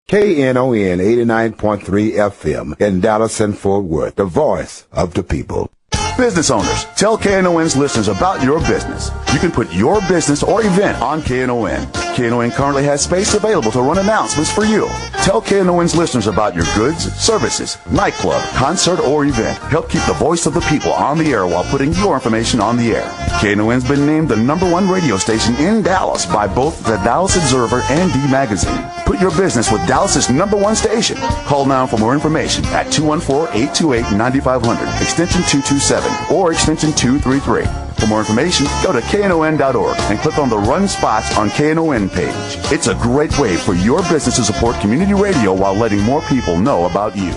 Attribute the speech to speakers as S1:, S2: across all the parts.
S1: KNON 89.3 FM in Dallas and Fort Worth, the voice of the people.
S2: Business owners, tell KNON's listeners about your business. You can put your business or event on KNON. KNON currently has space available to run announcements for you. Tell KNON's listeners about your goods, services, nightclub, concert, or event. Help keep the voice of the people on the air while putting your information on the air. KNON's been named the #1 radio station in Dallas by both the Dallas Observer and D Magazine. Put your business with Dallas's #1 station. Call now for more information at 214-828-9500, extension 227, or extension 233. For more information, go to KNON.org and click on the Run Spots on KNON page. It's a great way for your business to support community radio while letting more people know about you.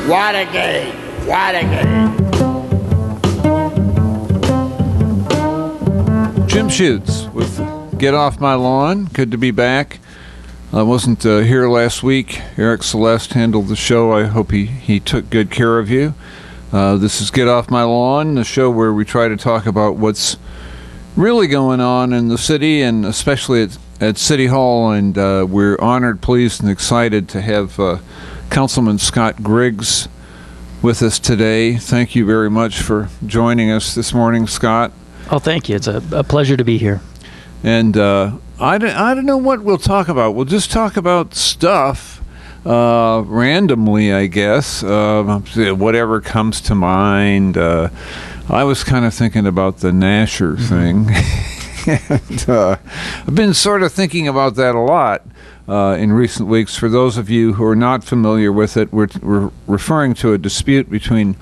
S3: What a game! What a game!
S4: Jim Schutze with Get Off My Lawn. Good to be back. I wasn't here last week. Eric Celeste handled the show. I hope he took good care of you. This is Get Off My Lawn, the show where we try to talk about what's really going on in the city, and especially at City Hall. And we're honored, pleased, and excited to have Councilman Scott Griggs with us today. Thank you very much for joining us this morning, Scott.
S5: Oh, thank you. It's a pleasure to be here.
S4: And I don't know what we'll talk about. We'll just talk about stuff randomly, I guess, whatever comes to mind. I was kind of thinking about the Nasher thing. And, I've been sort of thinking about that a lot in recent weeks. For those of you who are not familiar with it, we're referring to a dispute between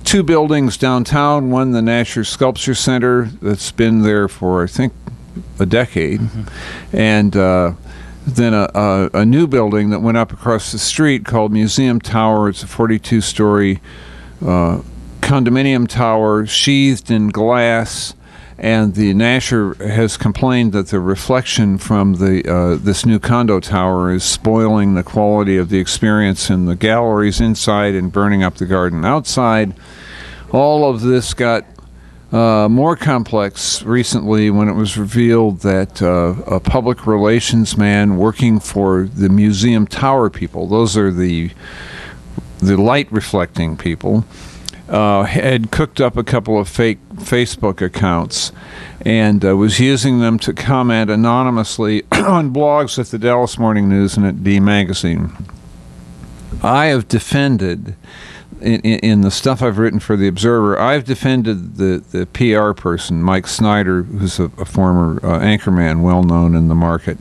S4: two buildings downtown. One, the Nasher Sculpture Center, that's been there for, I think, a decade, and then a new building that went up across the street called Museum Tower. It's a 42-story condominium tower sheathed in glass, and the Nasher has complained that the reflection from this new condo tower is spoiling the quality of the experience in the galleries inside and burning up the garden outside. All of this got more complex recently when it was revealed that a public relations man working for the Museum Tower people, those are the light reflecting people, had cooked up a couple of fake Facebook accounts and was using them to comment anonymously on blogs at the Dallas Morning News and at D Magazine. I have defended, in the stuff I've written for the Observer, I've defended the PR person, Mike Snyder, who's a former anchorman, well known in the market,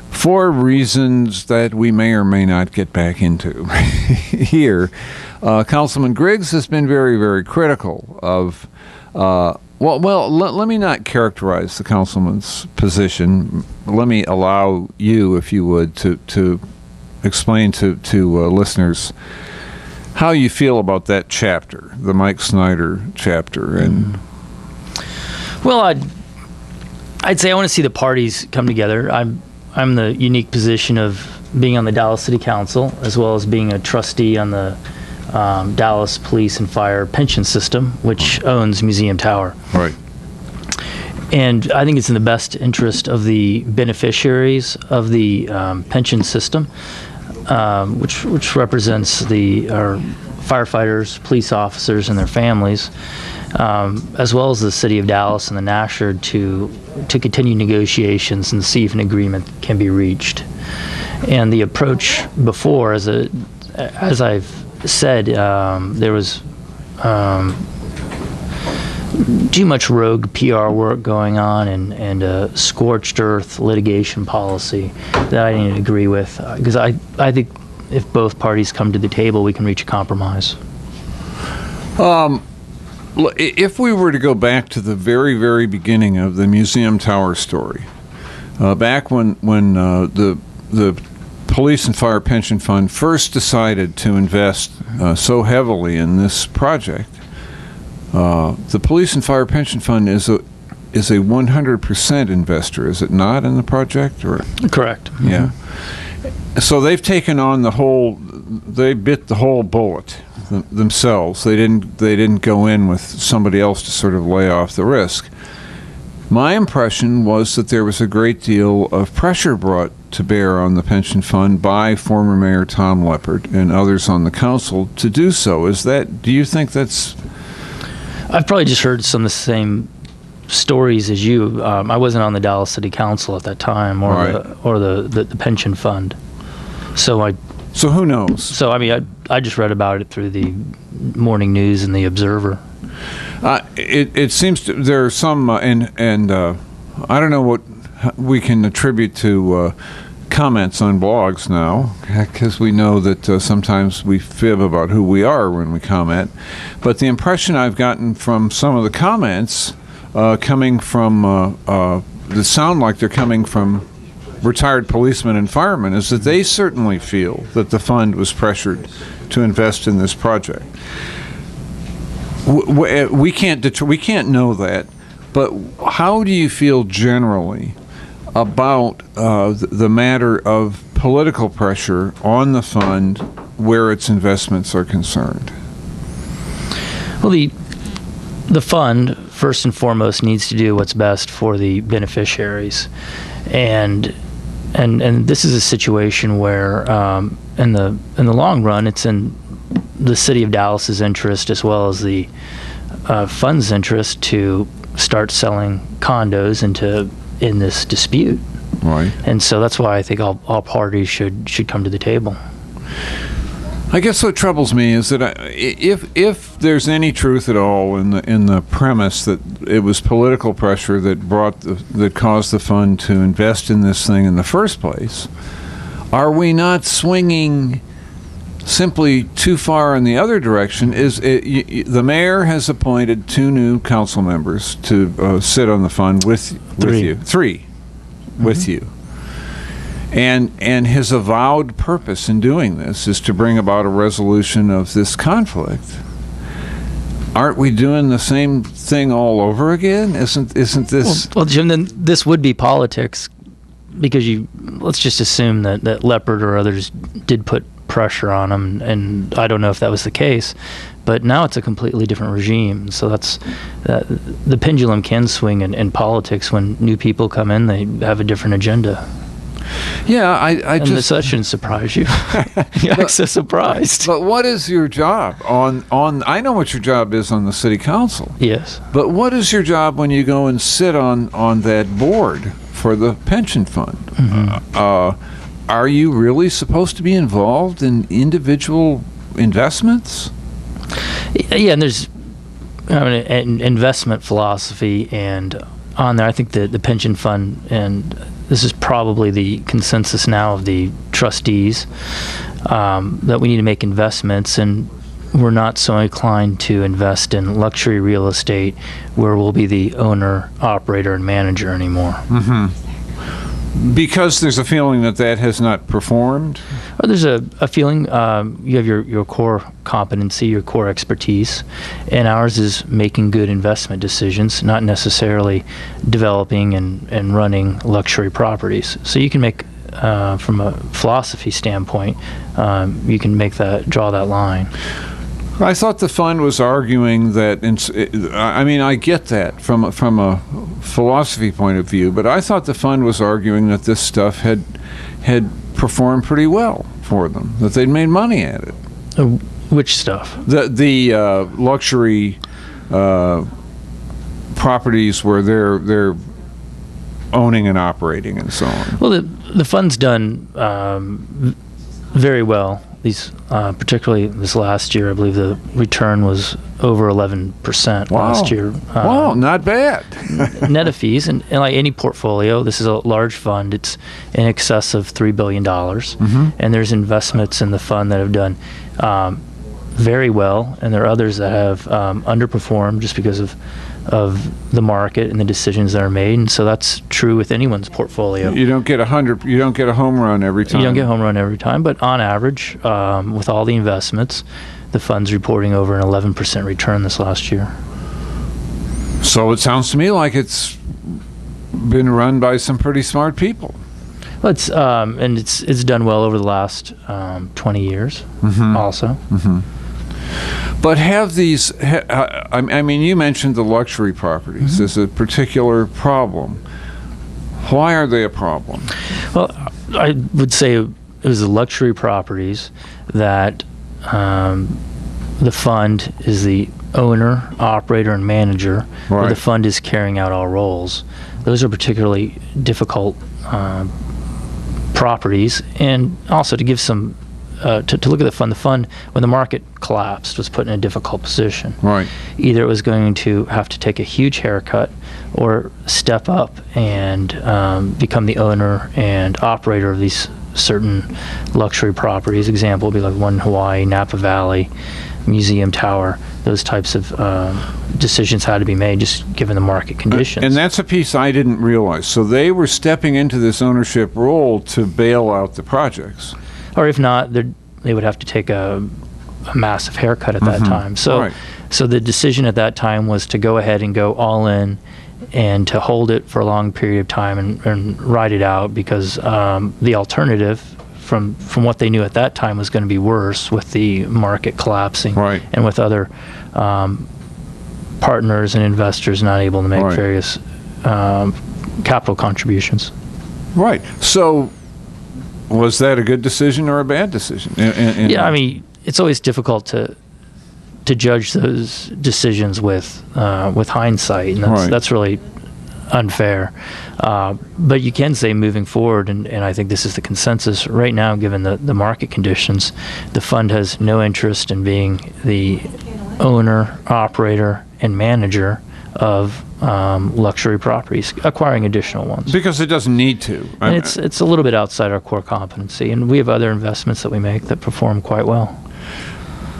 S4: for reasons that we may or may not get back into here. Councilman Griggs has been very, very critical of, let me not characterize the councilman's position. Let me allow you, if you would, to explain to listeners how you feel about that chapter, the Mike Snyder chapter. And
S5: well, I'd say I want to see the parties come together. I'm the unique position of being on the Dallas City Council, as well as being a trustee on the Dallas Police and Fire Pension System, which owns Museum Tower.
S4: Right.
S5: And I think it's in the best interest of the beneficiaries of the pension system, which represents our firefighters, police officers, and their families, as well as the city of Dallas and the Nasher, to continue negotiations and see if an agreement can be reached. And the approach before, as I've said, there was too much rogue PR work going on and a scorched earth litigation policy that I didn't agree with, because I think if both parties come to the table, we can reach a compromise.
S4: If we were to go back to the very, very beginning of the Museum Tower story, back when the Police and Fire Pension Fund first decided to invest so heavily in this project, the Police and Fire Pension Fund is a 100% investor, is it not, in the project? Or
S5: correct?
S4: Yeah. So they've taken on they bit the whole bullet themselves. They didn't go in with somebody else to sort of lay off the risk. My impression was that there was a great deal of pressure brought to bear on the pension fund by former Mayor Tom Leppert and others on the council to do so. Do you think that's...
S5: I've probably just heard some of the same stories as you. I wasn't on the Dallas City Council at that time, or
S4: right.
S5: the pension fund. So
S4: who knows?
S5: So I mean, I just read about it through the morning news and the Observer.
S4: It seems there are some, and I don't know what we can attribute to comments on blogs now, because we know that sometimes we fib about who we are when we comment. But the impression I've gotten from some of the comments coming from, that sound like they're coming from retired policemen and firemen, is that they certainly feel that the fund was pressured to invest in this project. We can't know that, but how do you feel generally about the matter of political pressure on the fund where its investments are concerned?
S5: Well, the fund, first and foremost, needs to do what's best for the beneficiaries, and this is a situation where, in the long run, it's in the city of Dallas's interest as well as the fund's interest to start selling condos in this dispute.
S4: Right.
S5: And so that's why I think all parties should come to the table.
S4: I guess what troubles me is that if there's any truth at all in the premise that it was political pressure that caused the fund to invest in this thing in the first place, are we not swinging simply too far in the other direction? The mayor has appointed 2 new council members to sit on the fund with you. 3 with you. And his avowed purpose in doing this is to bring about a resolution of this conflict. Aren't we doing the same thing all over again? Isn't this...
S5: Well, Jim, then this would be politics, because let's just assume that Leppert or others did put pressure on him, and I don't know if that was the case, but now it's a completely different regime. So the pendulum can swing in politics. When new people come in, they have a different agenda.
S4: Yeah,
S5: that shouldn't surprise you. You act so surprised.
S4: But what is your job on? I know what your job is on the city council.
S5: Yes.
S4: But what is your job when you go and sit on that board for the pension fund? Mm-hmm. Are you really supposed to be involved in individual investments?
S5: Yeah, and there's an investment philosophy, and on there, I think the pension fund, and this is probably the consensus now of the trustees, that we need to make investments, and we're not so inclined to invest in luxury real estate where we'll be the owner, operator, and manager anymore.
S4: Mm-hmm. Because there's a feeling that has not performed?
S5: Or there's a feeling you have your core competency, your core expertise, and ours is making good investment decisions, not necessarily developing and running luxury properties. So you can make, from a philosophy standpoint, you can draw that line.
S4: I thought the fund was arguing that. I get that from a philosophy point of view, but I thought the fund was arguing that this stuff had performed pretty well for them, that they'd made money at it.
S5: Which stuff?
S4: The luxury properties where they're owning and operating and so on.
S5: Well, the fund's done very well. These, particularly this last year, I believe the return was over 11% last year.
S4: Wow, not bad.
S5: Net of fees, and like any portfolio, this is a large fund. It's in excess of $3 billion, mm-hmm. and there's investments in the fund that have done very well, and there are others that have underperformed just because of the market and the decisions that are made, and so that's true with anyone's portfolio.
S4: You don't get a home run every time.
S5: You don't get a home run every time, but on average, with all the investments, the fund's reporting over an 11% return this last year.
S4: So it sounds to me like it's been run by some pretty smart people.
S5: Well, it's done well over the last 20 years, mm-hmm. also.
S4: Mm-hmm. But have these, I mean, you mentioned the luxury properties as a particular problem. Why are they a problem?
S5: Well, I would say it was the luxury properties that the fund is the owner, operator, and manager, where the fund is carrying out all roles. Those are particularly difficult properties. And also to give some, to look at the fund, when the market collapsed, was put in a difficult position.
S4: Right.
S5: Either it was going to have to take a huge haircut or step up and become the owner and operator of these certain luxury properties. Example would be like one in Hawaii, Napa Valley, Museum Tower. Those types of decisions had to be made just given the market conditions.
S4: And that's a piece I didn't realize. So they were stepping into this ownership role to bail out the projects.
S5: Or if not, they would have to take a massive haircut at that time. So, so the decision at that time was to go ahead and go all in and to hold it for a long period of time and ride it out, because the alternative from what they knew at that time was going to be worse with the market collapsing and with other partners and investors not able to make various capital contributions.
S4: Right. So was that a good decision or a bad decision?
S5: Yeah, I mean, it's always difficult to judge those decisions with hindsight, and that's really unfair. But you can say moving forward, and I think this is the consensus right now, given the market conditions, the fund has no interest in being the owner, operator, and manager of luxury properties, acquiring additional ones.
S4: Because it doesn't need to.
S5: And it's a little bit outside our core competency, and we have other investments that we make that perform quite well.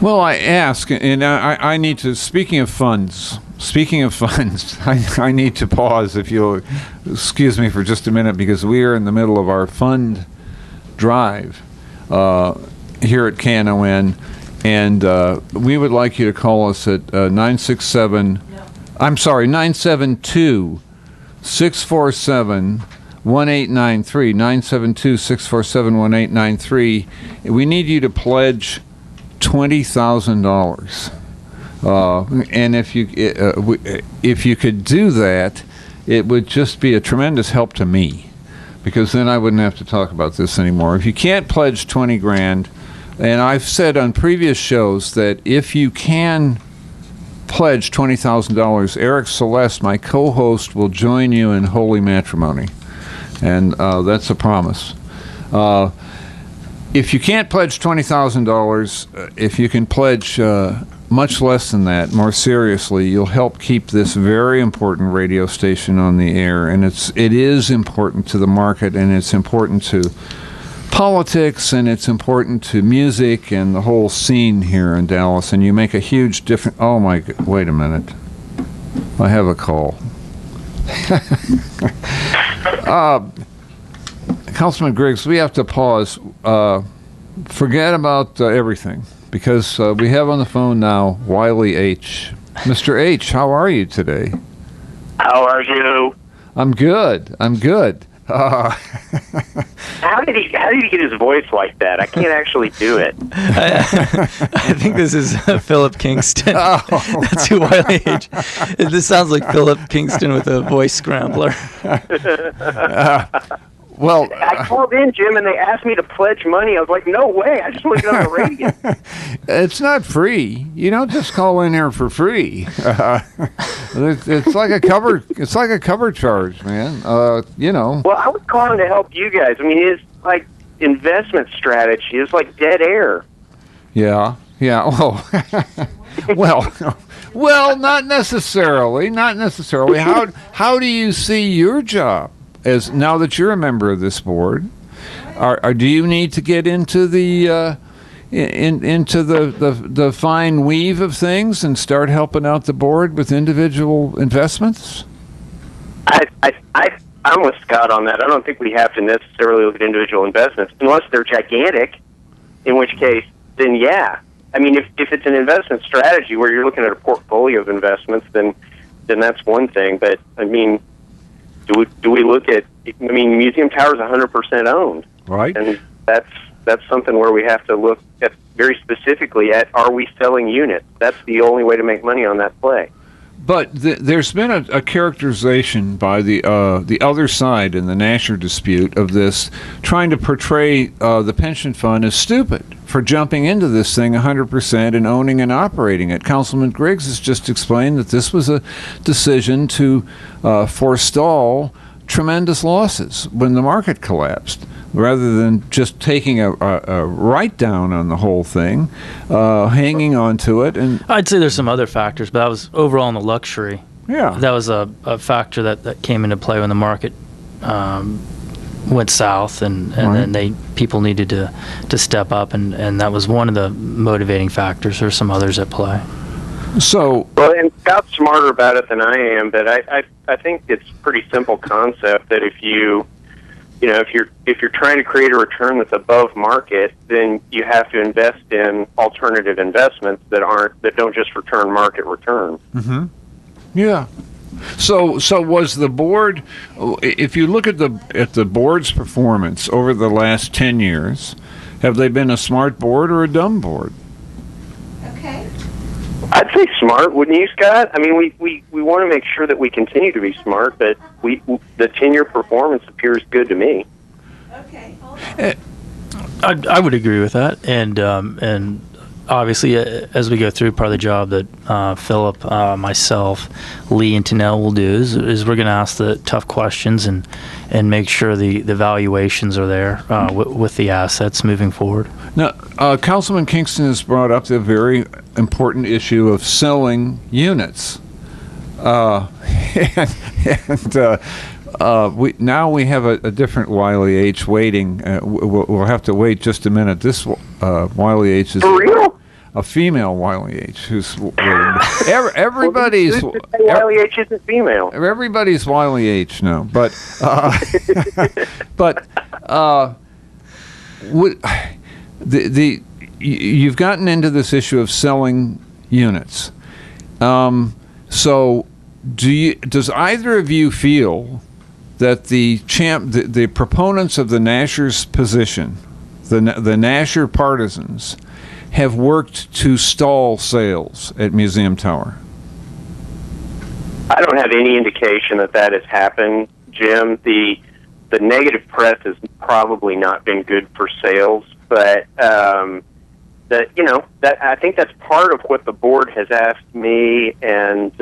S4: Well, I ask, and I need to, speaking of funds, I need to pause, if you'll excuse me for just a minute, because we are in the middle of our fund drive here at Knon, and we would like you to call us at 972-647-1893, 972-647-1893. We need you to pledge $20,000. And if you could do that, it would just be a tremendous help to me, because then I wouldn't have to talk about this anymore. If you can't pledge 20 grand, and I've said on previous shows that if you can pledge $20,000, Eric Celeste, my co-host, will join you in holy matrimony, and that's a promise. If you can't pledge $20,000, if you can pledge much less than that, more seriously, you'll help keep this very important radio station on the air. And it is important to the market, and it's important to politics, and it's important to music and the whole scene here in Dallas. And you make a huge difference. Oh my God, wait a minute. I have a call. Councilman Griggs, we have to pause. Forget about everything, because we have on the phone now Wiley H. Mr. H, how are you today?
S6: How are you?
S4: I'm good.
S6: How did he get his voice like that? I can't actually do it.
S5: I think this is Philip Kingston. That's who Wiley H. This sounds like Philip Kingston with a voice scrambler.
S4: Well,
S6: I called in, Jim, and they asked me to pledge money. I was like, no way. I just want to get on the radio.
S4: It's not free. You don't just call in here for free. It's like a cover. It's like a cover charge, man. You know.
S6: Well, I was calling to help you guys. I mean, it's like investment strategy. It's like dead air.
S4: Yeah. Oh. Well, not necessarily. Not necessarily. How do you see your job? As now that you're a member of this board, do you need to get into the into the fine weave of things and start helping out the board with individual investments?
S6: I'm with Scott on that. I don't think we have to necessarily look at individual investments unless they're gigantic, in which case, then yeah. I mean, if it's an investment strategy where you're looking at a portfolio of investments, then that's one thing. But I mean, do we look at? I mean, Museum Tower is 100% owned,
S4: right?
S6: And that's something where we have to look at very specifically at, are we selling units? That's the only way to make money on that play.
S4: But there's been a characterization by the other side in the Nasher dispute of this, trying to portray the pension fund as stupid for jumping into this thing 100% and owning and operating it. Councilman Griggs has just explained that this was a decision to forestall tremendous losses when the market collapsed, rather than just taking a write-down on the whole thing, hanging on to it. And
S5: I'd say there's some other factors, but that was overall in the luxury.
S4: Yeah.
S5: That was a factor that came into play when the market went south, and then people needed to step up, and that was one of the motivating factors. There's some others at play.
S4: So,
S6: well, and Scott's smarter about it than I am, but I think it's a pretty simple concept that if you're trying to create a return that's above market, then you have to invest in alternative investments that don't just return market returns.
S4: Mm-hmm. Yeah. So was the board? If you look at the board's performance over the last 10 years, have they been a smart board or a dumb board?
S7: Okay.
S6: I'd say smart, wouldn't you, Scott? I mean, we want to make sure that we continue to be smart, but the 10-year performance appears good to me.
S7: Okay.
S5: I would agree with that, and obviously, as we go through, part of the job that Philip, myself, Lee, and Tanel will do is we're going to ask the tough questions and make sure the valuations are there with the assets moving forward.
S4: Now, Councilman Kingston has brought up the very important issue of selling units. We have a different Wiley H. waiting. We'll have to wait just a minute. This Wiley H. is
S6: For real?
S4: A female Wiley H. who's waiting. Everybody's
S6: Wiley H. isn't female.
S4: Everybody's Wiley H. now, but you've gotten into this issue of selling units. So does either of you feel that the proponents of the Nasher's position, the Nasher partisans, have worked to stall sales at Museum Tower?
S6: I don't have any indication that has happened, Jim. The negative press has probably not been good for sales, but I think that's part of what the board has asked me and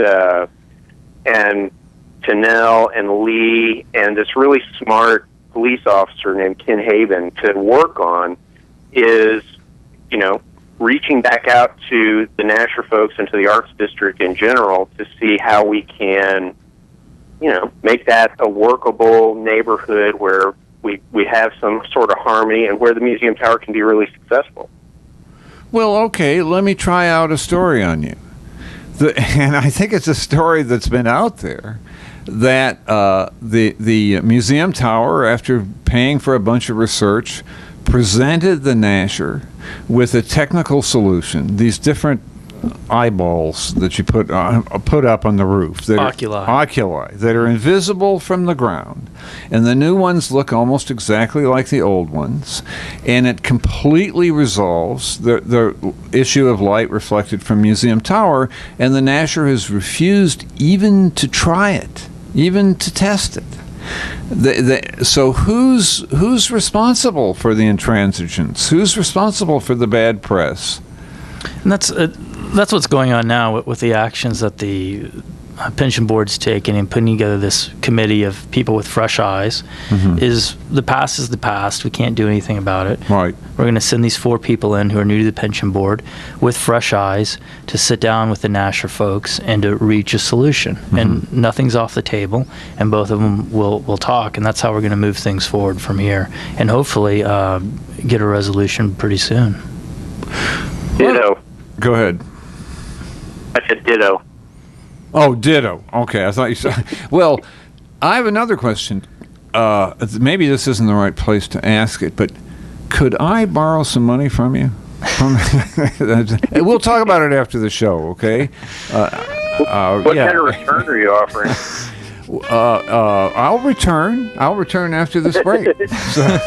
S6: Tanel and Lee and this really smart police officer named Ken Haven to work on is, reaching back out to the Nasher folks and to the Arts District in general to see how we can, make that a workable neighborhood where we have some sort of harmony and where the Museum Tower can be really successful.
S4: Well, okay, let me try out a story on you. And I think it's a story that's been out there, that the Museum Tower, after paying for a bunch of research, presented the Nasher with a technical solution, these different eyeballs that you put up on the roof, that oculi that are invisible from the ground, and the new ones look almost exactly like the old ones, and it completely resolves the issue of light reflected from Museum Tower, and the Nasher has refused even to try it, even to test it. So who's responsible for the intransigence? Who's responsible for the bad press?
S5: And that's what's going on now with the actions that the pension board's taking and putting together this committee of people with fresh eyes. Mm-hmm. Is the past. We can't do anything about it.
S4: Right.
S5: We're going to send these 4 people in who are new to the pension board with fresh eyes to sit down with the Nasher folks and to reach a solution. Mm-hmm. And nothing's off the table, and both of them will talk, and that's how we're going to move things forward from here and hopefully get a resolution pretty soon.
S6: Ditto.
S4: Go ahead.
S6: I said ditto.
S4: Oh, ditto. Okay, I thought you said. Well, I have another question. Maybe this isn't the right place to ask it, but could I borrow some money from you? We'll talk about it after the show, okay?
S6: What kind of return are you offering?
S4: I'll return. I'll return after this break. So,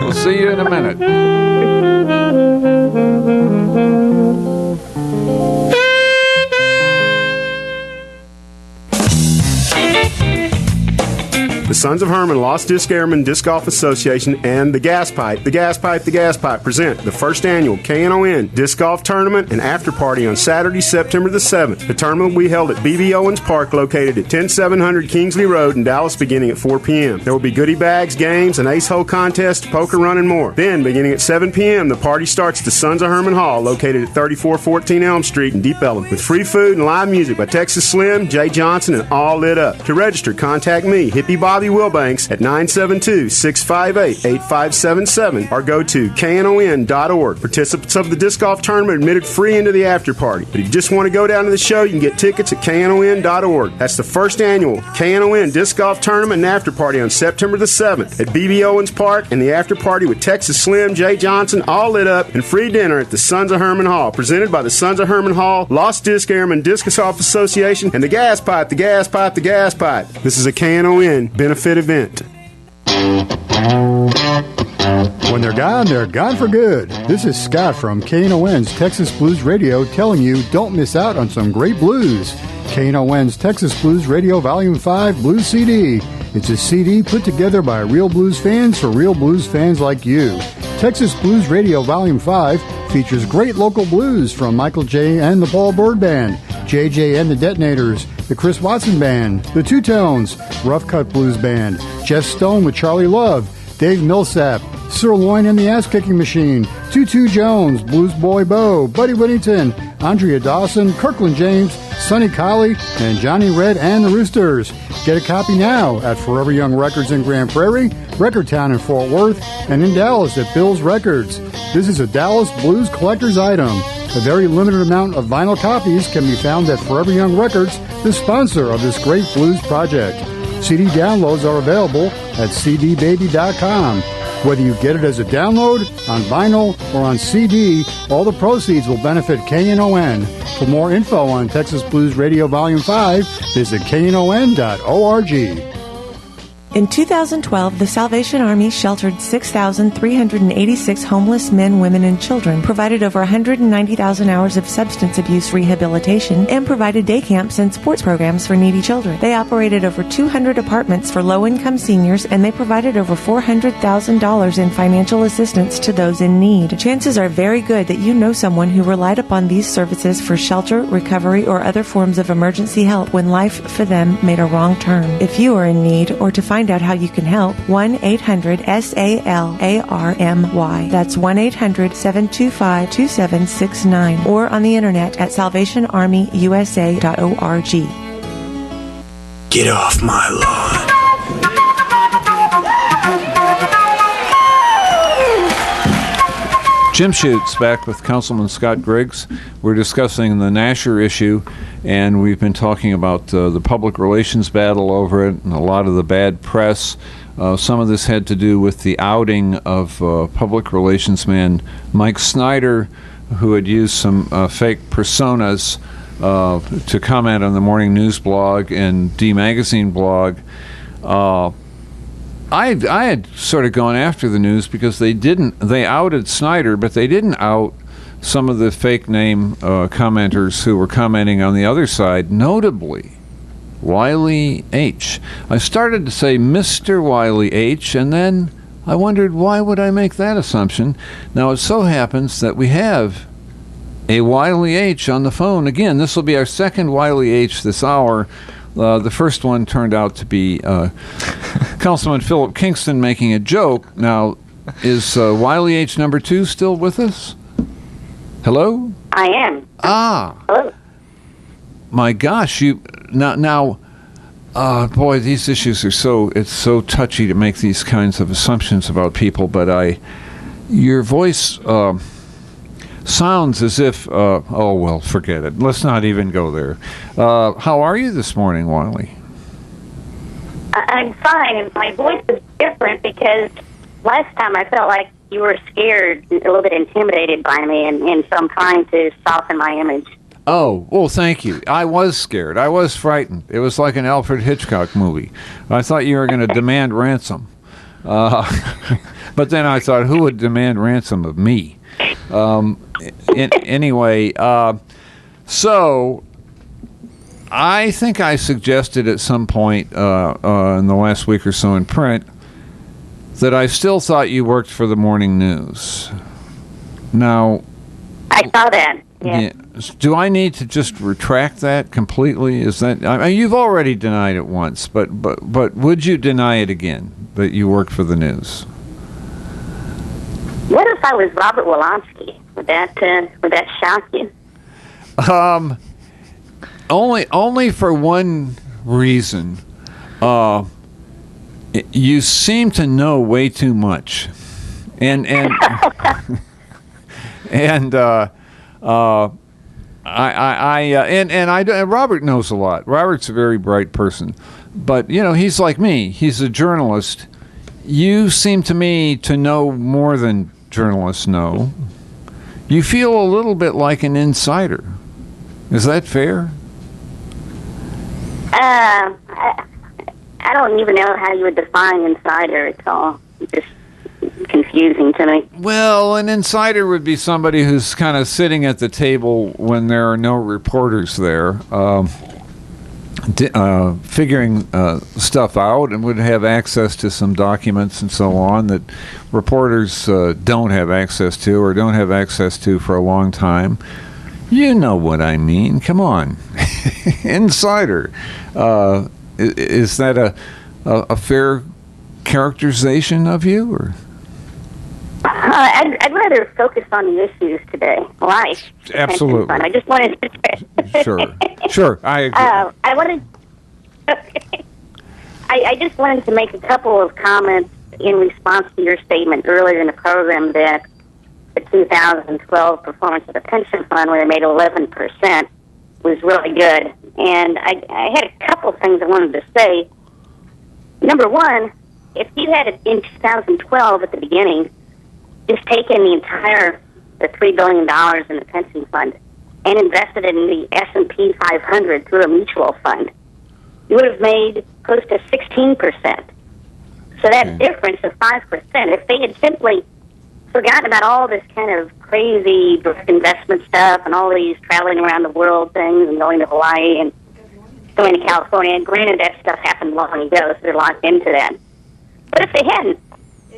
S4: we'll see you in a minute.
S8: The Sons of Herman Lost Disc Airmen Disc Golf Association and the Gas Pipe present the first annual Knon Disc Golf Tournament and After Party on Saturday, September the 7th. The tournament will be held at B.B. Owens Park, located at 10700 Kingsley Road in Dallas, beginning at 4 p.m. There will be goodie bags, games, an ace hole contest, poker run, and more. Then, beginning at 7 p.m., the party starts at the Sons of Herman Hall, located at 3414 Elm Street in Deep Ellum, with free food and live music by Texas Slim, Jay Johnson, and All Lit Up. To register, contact me, Hippie Bobby Wilbanks, at 972-658-8577 or go to knon.org. Participants of the disc golf tournament are admitted free into the after party. But if you just want to go down to the show, you can get tickets at knon.org. That's the first annual Knon Disc Golf Tournament and After Party on September the 7th at B.B. Owens Park, and the after party with Texas Slim, Jay Johnson, All Lit Up, and free dinner at the Sons of Herman Hall, presented by the Sons of Herman Hall, Lost Disc Airmen Disc Golf Association, and the Gas Pipe. This is a Knon benefit event.
S9: When they're gone for good. This is Scott from Knon's Texas Blues Radio telling you don't miss out on some great blues. Knon's Texas Blues Radio Volume 5 Blues CD. It's a CD put together by real blues fans for real blues fans like you. Texas Blues Radio Volume 5 features great local blues from Michael J. and the Paul Bird Band, JJ and the Detonators, the Chris Watson Band, the Two Tones, Rough Cut Blues Band, Jeff Stone with Charlie Love, Dave Millsap, Sirloin and the Ass Kicking Machine, Tutu Jones, Blues Boy Bo, Buddy Whittington, Andrea Dawson, Kirkland James, Sonny Colley, and Johnny Red and the Roosters. Get a copy now at Forever Young Records in Grand Prairie, Record Town in Fort Worth, and in Dallas at Bill's Records. This is a Dallas Blues collector's item. A very limited amount of vinyl copies can be found at Forever Young Records, the sponsor of this great blues project. CD downloads are available at cdbaby.com. Whether you get it as a download, on vinyl, or on CD, all the proceeds will benefit KNON. For more info on Texas Blues Radio Volume 5, visit knon.org.
S10: In 2012, the Salvation Army sheltered 6,386 homeless men, women, and children, provided over 190,000 hours of substance abuse rehabilitation, and provided day camps and sports programs for needy children. They operated over 200 apartments for low-income seniors, and they provided over $400,000 in financial assistance to those in need. Chances are very good that you know someone who relied upon these services for shelter, recovery, or other forms of emergency help when life for them made a wrong turn. If you are in need, or to find out how you can help, 1-800-SALARMY. That's 1-800-725-2769, or on the internet at salvationarmyusa.org.
S11: Get off my lawn.
S4: Jim Schutze back with Councilman Scott Griggs. We're discussing the Nasher issue, and we've been talking about the public relations battle over it and a lot of the bad press. Some of this had to do with the outing of public relations man Mike Snyder, who had used some fake personas to comment on the Morning News blog and D Magazine blog. I had sort of gone after the news because they outed Snyder, but they didn't out some of the fake name commenters who were commenting on the other side, notably Wiley H. I started to say Mr. Wiley H., and then I wondered, why would I make that assumption? Now, it so happens that we have a Wiley H. on the phone. Again, this will be our second Wiley H. this hour. The first one turned out to be Councilman Philip Kingston making a joke. Now, is Wiley H. number 2 still with us? Hello?
S12: I am.
S4: Hello. My gosh, boy, these issues are it's so touchy to make these kinds of assumptions about people, but your voice sounds as if, oh, well, forget it. Let's not even go there. How are you this morning, Wiley?
S12: I'm fine, and my voice is different because last time I felt like you were scared, a little bit intimidated by me, and so I'm trying to soften my image.
S4: Oh, well, thank you. I was scared. I was frightened. It was like an Alfred Hitchcock movie. I thought you were going to demand ransom. But then I thought, who would demand ransom of me? Anyway, so I think I suggested at some point in the last week or so in print that I still thought you worked for the morning news. Now,
S12: I saw that. Yeah.
S4: Do I need to just retract that completely? Is that, I mean, you've already denied it once, but would you deny it again that you worked for the news?
S12: What if I was Robert Wolanski? Would that shock you?
S4: Only for one reason. You seem to know way too much, and Robert knows a lot. Robert's a very bright person, but he's like me. He's a journalist. You seem to me to know more than journalists know. You feel a little bit like an insider. Is that fair?
S12: I don't even know how you would define insider. It's all just confusing to me.
S4: Well, an insider would be somebody who's kind of sitting at the table when there are no reporters there, figuring stuff out, and would have access to some documents and so on that reporters don't have access to or don't have access to for a long time. You know what I mean. Come on. Insider. Is that a fair characterization of you? Or?
S12: I'd rather focus on the issues today. Life.
S4: Absolutely.
S12: Fun. I just wanted to...
S4: Sure. I agree.
S12: I just wanted to make a couple of comments in response to your statement earlier in the program that the 2012 performance of the pension fund, where they made 11%, was really good. And I had a couple things I wanted to say. Number one, if you had it in 2012 at the beginning, just taken the $3 billion in the pension fund and invested it in the S&P 500 through a mutual fund, you would have made close to 16%. So that difference of 5%, if they had simply forgotten about all this kind of crazy direct investment stuff and all these traveling around the world things and going to Hawaii and going to California, and granted that stuff happened long ago, so they're locked into that. But if they hadn't,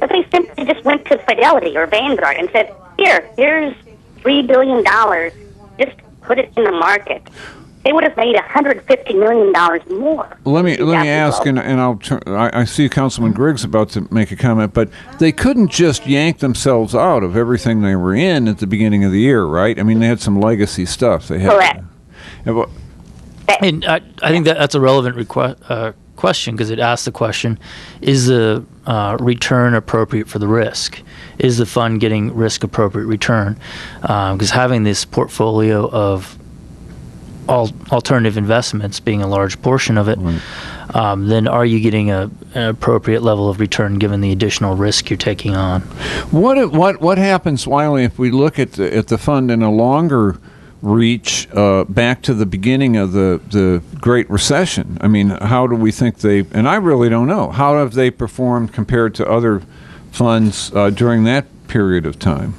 S12: if they simply just went to Fidelity or Vanguard and said, here's $3 billion, just put it in the market, they would have made $150 million more.
S4: Let me ask, and I see Councilman Griggs about to make a comment, but they couldn't just yank themselves out of everything they were in at the beginning of the year, right? I mean, they had some legacy stuff. They had.
S12: Correct.
S5: And I think that's a relevant question, because it asks the question, is the return appropriate for the risk? Is the fund getting risk-appropriate return? Because having this portfolio of alternative investments being a large portion of it, then are you getting an appropriate level of return given the additional risk you're taking on?
S4: What happens, Wiley, if we look at the fund in a longer reach back to the beginning of the Great Recession? I mean, how do we think they, and I really don't know, how have they performed compared to other funds during that period of time?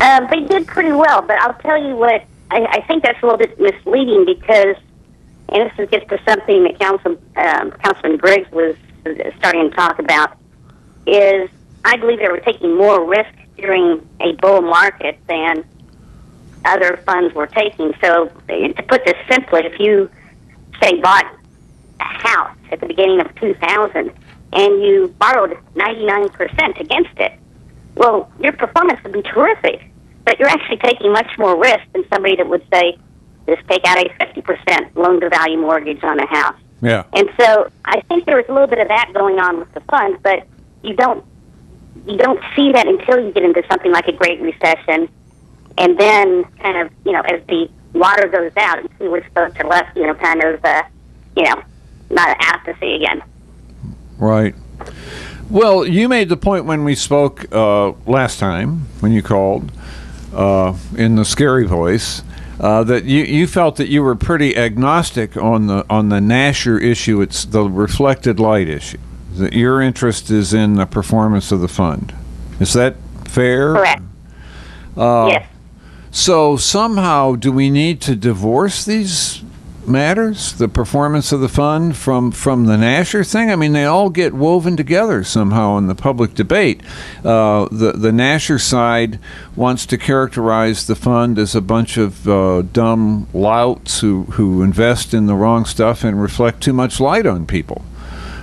S12: They did pretty well, but I'll tell you what, I think that's a little bit misleading, because, and this gets to something that Councilman Griggs was starting to talk about, is I believe they were taking more risk during a bull market than other funds were taking. So to put this simply, if you, say, bought a house at the beginning of 2000 and you borrowed 99% against it, well, your performance would be terrific, but you're actually taking much more risk than somebody that would say, just take out a 50% loan-to-value mortgage on a house.
S4: Yeah.
S12: And so I think there was a little bit of that going on with the fund, but you don't see that until you get into something like a Great Recession, and then kind of, as the water goes out and see which boats are left, kind of, not apt to see again.
S4: Right. Well, you made the point when we spoke last time, when you called, in the scary voice, that you felt that you were pretty agnostic on the Nasher issue. It's the reflected light issue. That your interest is in the performance of the fund. Is that fair?
S12: Correct. Yes.
S4: So somehow, do we need to divorce these matters, the performance of the fund, from the Nasher thing? I mean, they all get woven together somehow in the public debate. The Nasher side wants to characterize the fund as a bunch of dumb louts who invest in the wrong stuff and reflect too much light on people,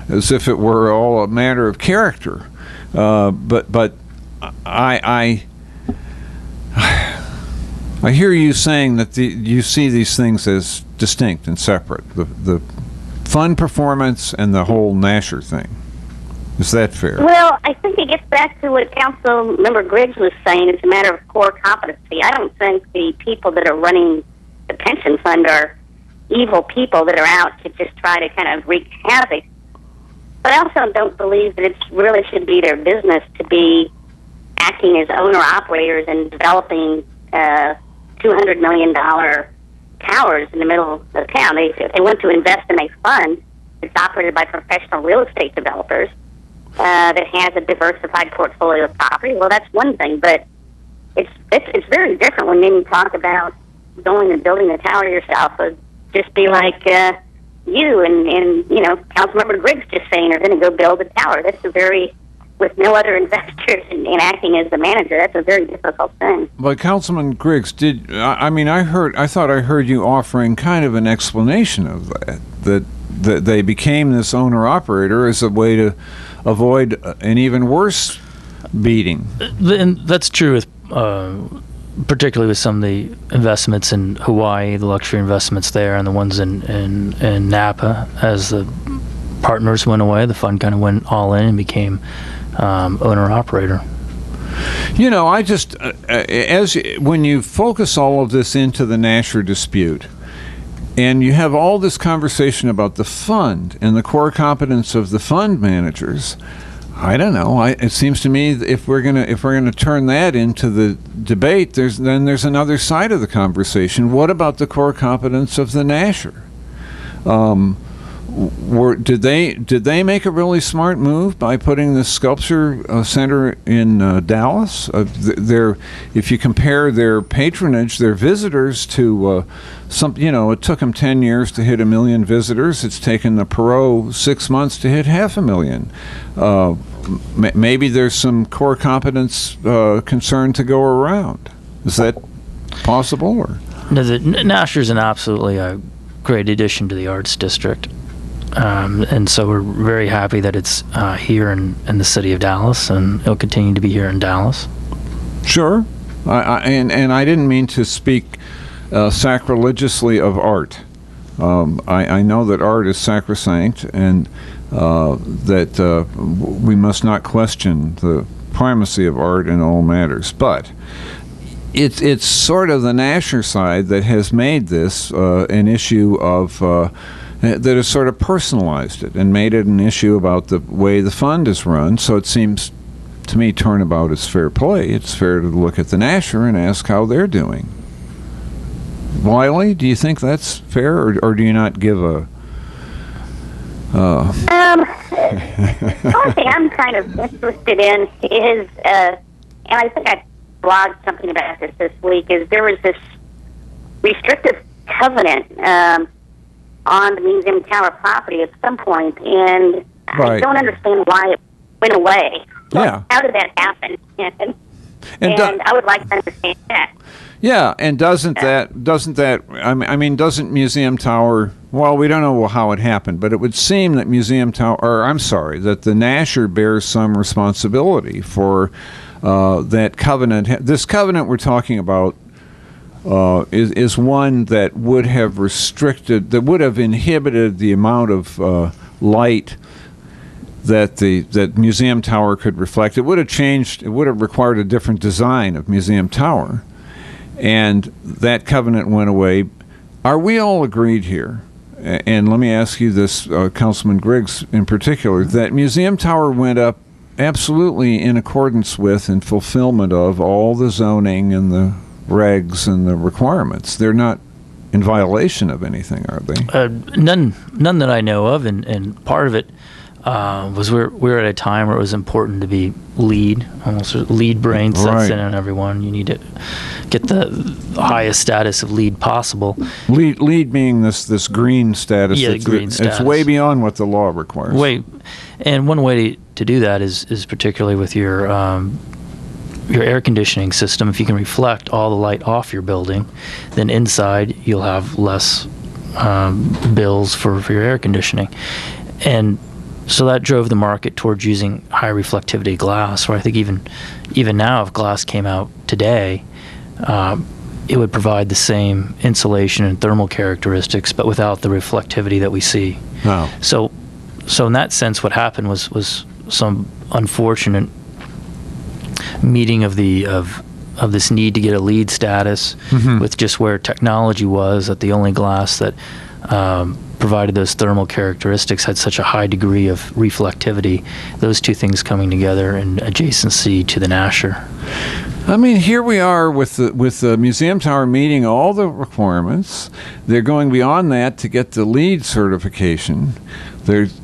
S4: as if it were all a matter of character. But I hear you saying that you see these things as distinct and separate, the fund performance and the whole Nasher thing. Is that fair?
S12: Well, I think it gets back to what Council Member Griggs was saying. It's a matter of core competency. I don't think the people that are running the pension fund are evil people that are out to just try to kind of wreak havoc. But I also don't believe that it really should be their business to be acting as owner-operators and developing $200 million towers in the middle of town. If they want to invest in a fund that's operated by professional real estate developers that has a diversified portfolio of property, well, that's one thing. But it's very different when you talk about going and building a tower yourself. Or just be like you and Councilmember Griggs just saying they're going to go build a tower. That's a very, with no other investors and acting as the manager, that's a very difficult thing.
S4: But Councilman Griggs, I thought I heard you offering kind of an explanation of that they became this owner-operator as a way to avoid an even worse beating.
S5: And that's true with, particularly with some of the investments in Hawaii, the luxury investments there, and the ones in Napa. As the partners went away, the fund kind of went all in and became owner-operator.
S4: I just, when you focus all of this into the Nasher dispute, and you have all this conversation about the fund and the core competence of the fund managers, I don't know. It seems to me if we're gonna turn that into the debate, there's another side of the conversation. What about the core competence of the Nasher? Did they make a really smart move by putting the sculpture center in Dallas? If you compare their patronage, their visitors to it took them 10 years to hit 1 million visitors. It's taken the Perot 6 months to hit 500,000. Maybe there's some core competence concern to go around. Is that possible? Or?
S5: No, the Nasher's an absolutely a great addition to the arts district. And so we're very happy that it's here in the city of Dallas, and it'll continue to be here in Dallas.
S4: Sure. And I didn't mean to speak sacrilegiously of art. I know that art is sacrosanct, and that we must not question the primacy of art in all matters. But it's sort of the Nasher side that has made this an issue of that has sort of personalized it and made it an issue about the way the fund is run. So it seems to me turnabout is fair play. It's fair to look at the Nasher and ask how they're doing. Wiley, do you think that's fair, or do you not give a...
S12: One thing I'm kind of interested in is, and I think I blogged something about this week, is there was this restrictive covenant on the Museum Tower property at some point, and I don't understand why it went away.
S4: Yeah.
S12: How did that happen? And I would like to understand that.
S4: Yeah, and doesn't Museum Tower, well, we don't know how it happened, but it would seem that that the Nasher bears some responsibility for that covenant. This covenant we're talking about is one that would have inhibited the amount of light that Museum Tower could reflect. It would have required a different design of Museum Tower. And that covenant went away. Are we all agreed here? And let me ask you this, Councilman Griggs in particular, that Museum Tower went up absolutely in accordance with and fulfillment of all the zoning and the regs and the requirements. They're not in violation of anything, are they?
S5: None that I know of, and part of it was we're at a time where it was important to be lead, almost lead brain sets in on everyone. You need to get the highest status of lead possible.
S4: Lead being this green status.
S5: Yeah, green status.
S4: It's way beyond what the law requires.
S5: And one way to do that is particularly with your air conditioning system. If you can reflect all the light off your building, then inside you'll have less bills for your air conditioning. And so that drove the market towards using high reflectivity glass, where I think even now, if glass came out today, it would provide the same insulation and thermal characteristics, but without the reflectivity that we see.
S4: Wow.
S5: So in that sense, what happened was some unfortunate meeting of this need to get a lead status with just where technology was, that the only glass that provided those thermal characteristics had such a high degree of reflectivity. Those two things coming together in adjacency to the Nasher.
S4: I mean, here we are with the Museum Tower meeting all the requirements. They're going beyond that to get the LEED certification.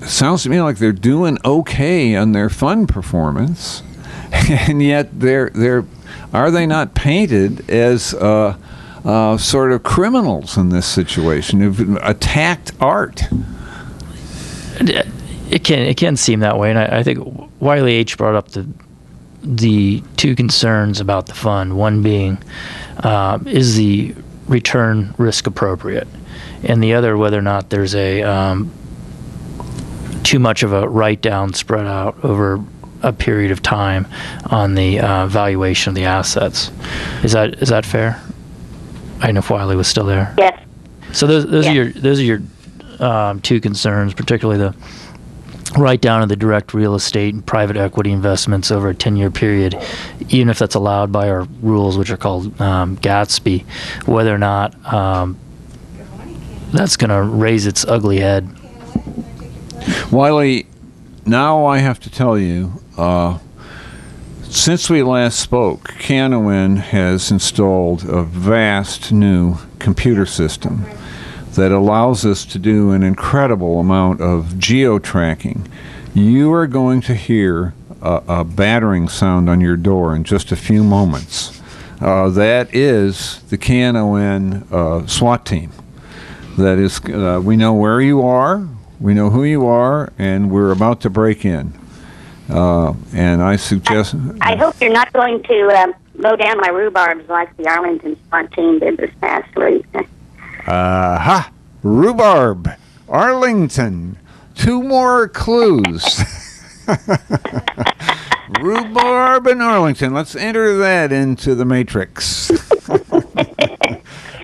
S4: Sounds to me like they're doing okay on their fund performance, and yet are they not painted as sort of criminals in this situation who've attacked art?
S5: It can seem that way, and I think Wiley H. brought up the two concerns about the fund. One being, is the return risk appropriate, and the other, whether or not there's too much of a write-down spread out over a period of time on the valuation of the assets. Is that fair? I don't know if Wiley was still there.
S12: Yes.
S5: So those are your two concerns, particularly the write-down of the direct real estate and private equity investments over a 10-year period, even if that's allowed by our rules, which are called Gatsby, whether or not that's going to raise its ugly head.
S4: Wiley, now I have to tell you, since we last spoke, Knon has installed a vast new computer system that allows us to do an incredible amount of geo-tracking. You are going to hear a battering sound on your door in just a few moments. That is the Knon SWAT team. That is, we know where you are, we know who you are, and we're about to break in. And I suggest...
S12: I hope you're not going to mow down my rhubarbs like the Arlington SWAT team did this past week.
S4: Rhubarb, Arlington. 2 more clues. Rhubarb and Arlington. Let's enter that into the matrix.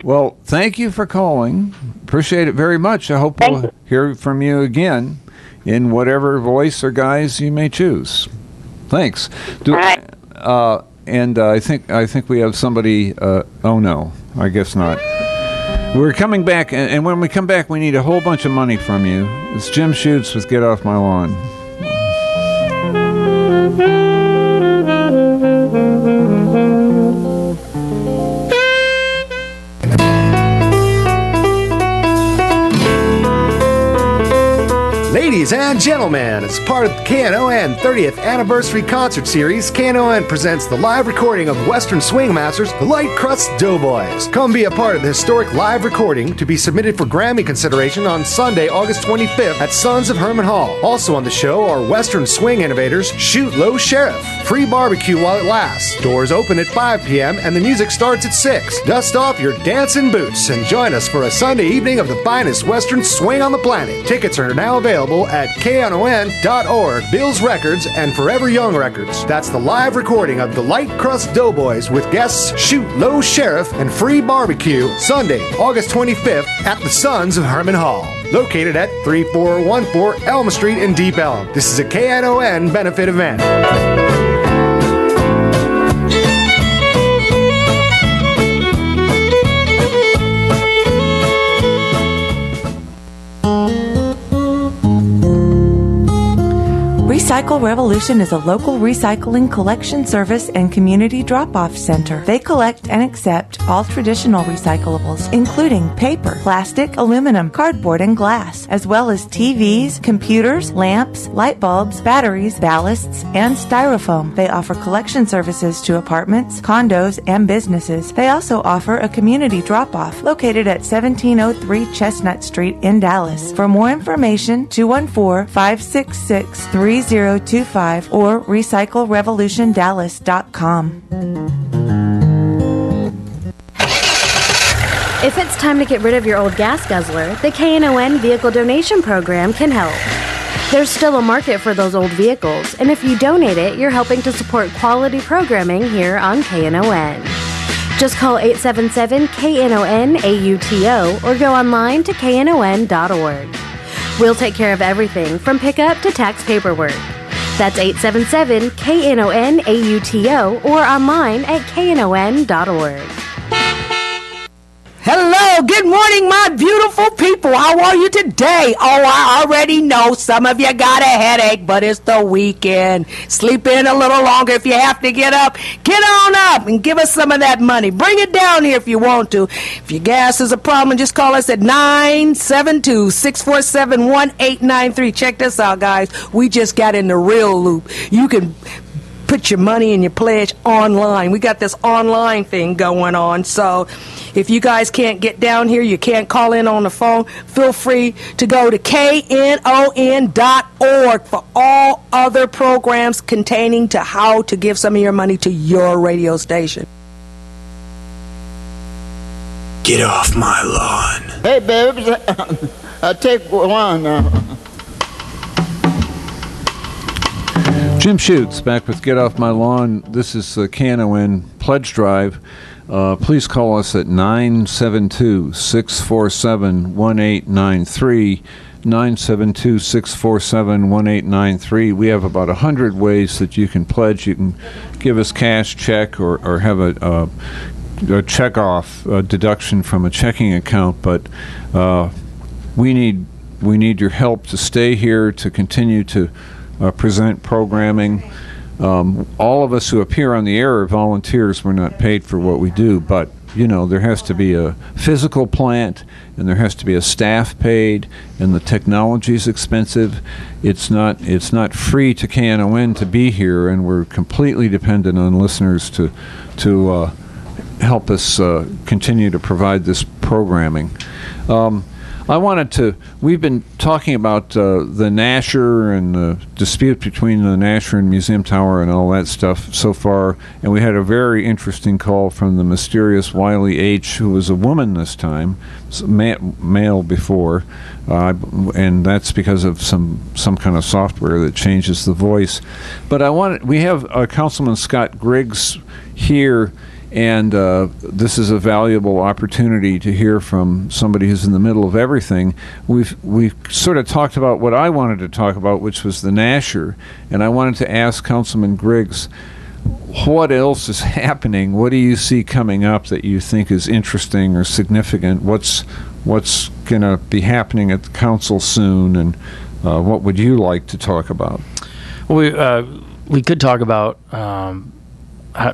S4: Well, thank you for calling. Appreciate it very much. I hope we'll hear from you again in whatever voice or guise you may choose. Thanks.
S12: All right.
S4: And I think we have somebody. Oh no, I guess not. We're coming back, and when we come back, we need a whole bunch of money from you. It's Jim Schutze with Get Off My Lawn.
S13: Ladies and gentlemen, as part of the Knon 30th Anniversary Concert Series, Knon presents the live recording of Western Swing Masters, the Light Crust Doughboys. Come be a part of the historic live recording to be submitted for Grammy consideration on Sunday, August 25th at Sons of Herman Hall. Also on the show are Western Swing innovators Shoot Low Sheriff. Free barbecue while it lasts. Doors open at 5 p.m. and the music starts at 6. Dust off your dancing boots and join us for a Sunday evening of the finest Western swing on the planet. Tickets are now available at knon.org, Bill's Records, and Forever Young Records. That's the live recording of the Light Crust Doughboys with guests Shoot Low Sheriff and free barbecue Sunday, August 25th at the Sons of Herman Hall, located at 3414 Elm Street in Deep Elm. This is a Knon benefit event.
S10: Recycle Revolution is a local recycling collection service and community drop-off center. They collect and accept all traditional recyclables, including paper, plastic, aluminum, cardboard, and glass, as well as TVs, computers, lamps, light bulbs, batteries, ballasts, and styrofoam. They offer collection services to apartments, condos, and businesses. They also offer a community drop-off located at 1703 Chestnut Street in Dallas. For more information, 214-566-3025 or recyclerevolutiondallas.com.
S14: If it's time to get rid of your old gas guzzler, the Knon Vehicle Donation Program can help. There's still a market for those old vehicles, and if you donate it, you're helping to support quality programming here on KNON. Just call 877-KNON-AUTO or go online to knon.org. We'll take care of everything from pickup to tax paperwork. That's 877-KNON-AUTO or online at knon.org.
S15: Hello, good morning, my beautiful people. How are you today? Oh, I already know some of you got a headache, but it's the weekend. Sleep in a little longer if you have to get up. Get on up and give us some of that money. Bring it down here if you want to. If your gas is a problem, just call us at 972-647-1893. Check this out, guys. We just got in the real loop. You can put your money and your pledge online. We got this online thing going on, so if you guys can't get down here, you can't call in on the phone, feel free to go to knon.org for all other programs containing to how to give some of your money to your radio station.
S11: Get off my lawn.
S3: Hey, babes, I'll take one.
S4: Jim Schutze back with Get Off My Lawn. This is the KNON Pledge Drive. Please call us at 972-647-1893. 972-647-1893. We have about 100 ways that you can pledge. You can give us cash, check, or have a check-off deduction from a checking account. But we need your help to stay here, to continue to present programming. All of us who appear on the air are volunteers. We're not paid for what we do, but there has to be a physical plant, and there has to be a staff paid, and the technology is expensive. It's not free to KNON to be here, and we're completely dependent on listeners to help us continue to provide this programming. We've been talking about the Nasher and the dispute between the Nasher and Museum Tower and all that stuff so far, and we had a very interesting call from the mysterious Wiley H., who was a woman this time, male before, and that's because of some kind of software that changes the voice. But we have Councilman Scott Griggs here, and this is a valuable opportunity to hear from somebody who's in the middle of everything. We've sort of talked about what I wanted to talk about, which was the Nasher, and I wanted to ask Councilman Griggs, what else is happening? What do you see coming up that you think is interesting or significant? What's going to be happening at the council soon, and what would you like to talk about?
S5: Well, we could talk about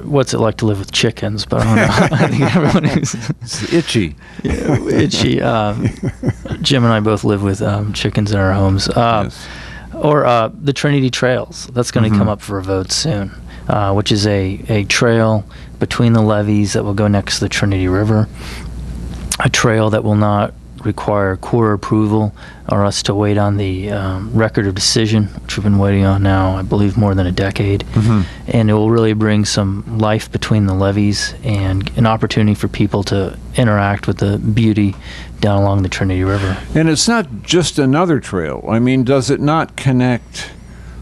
S5: what's it like to live with chickens, but I don't know. I think everyone is.
S4: It's itchy.
S5: Yeah, itchy. Jim and I both live with chickens in our homes. Yes. Or the Trinity Trails. That's going to come up for a vote soon, which is a trail between the levees that will go next to the Trinity River. A trail that will not require court approval or us to wait on the record of decision, which we've been waiting on now, I believe, more than a decade. And it will really bring some life between the levees and an opportunity for people to interact with the beauty down along the Trinity River.
S4: And it's not just another trail. I mean, does it not connect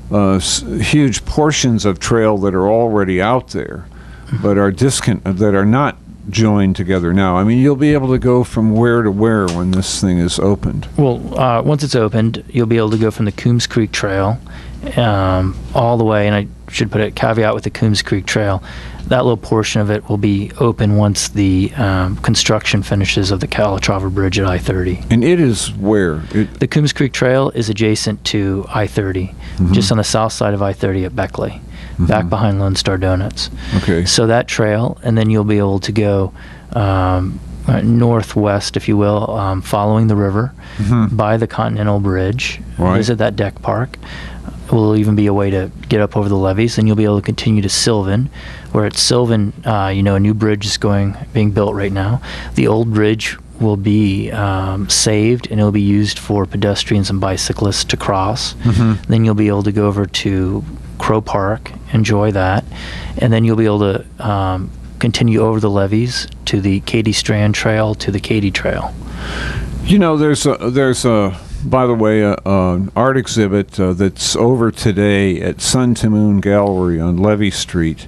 S4: huge portions of trail that are already out there, but that are not joined together now? I mean, you'll be able to go from where to where when this thing is opened?
S5: Well, once it's opened, you'll be able to go from the Coombs Creek Trail all the way, and I should put a caveat with the Coombs Creek Trail. That little portion of it will be open once the construction finishes of the Calatrava Bridge at I-30.
S4: And it is where?
S5: The Coombs Creek Trail is adjacent to I-30, just on the south side of I-30 at Beckley, back behind Lone Star Donuts.
S4: Okay.
S5: So that trail, and then you'll be able to go northwest, if you will, following the river, by the Continental Bridge, visit that deck park. Will even be a way to get up over the levees, and you'll be able to continue to Sylvan, where at Sylvan, a new bridge is being built right now. The old bridge will be saved, and it'll be used for pedestrians and bicyclists to cross. Then you'll be able to go over to Crow Park, enjoy that, and then you'll be able to continue over the levees to the Katy Strand Trail, to the Katy Trail.
S4: There's a by the way, an art exhibit that's over today at Sun to Moon Gallery on Levy Street.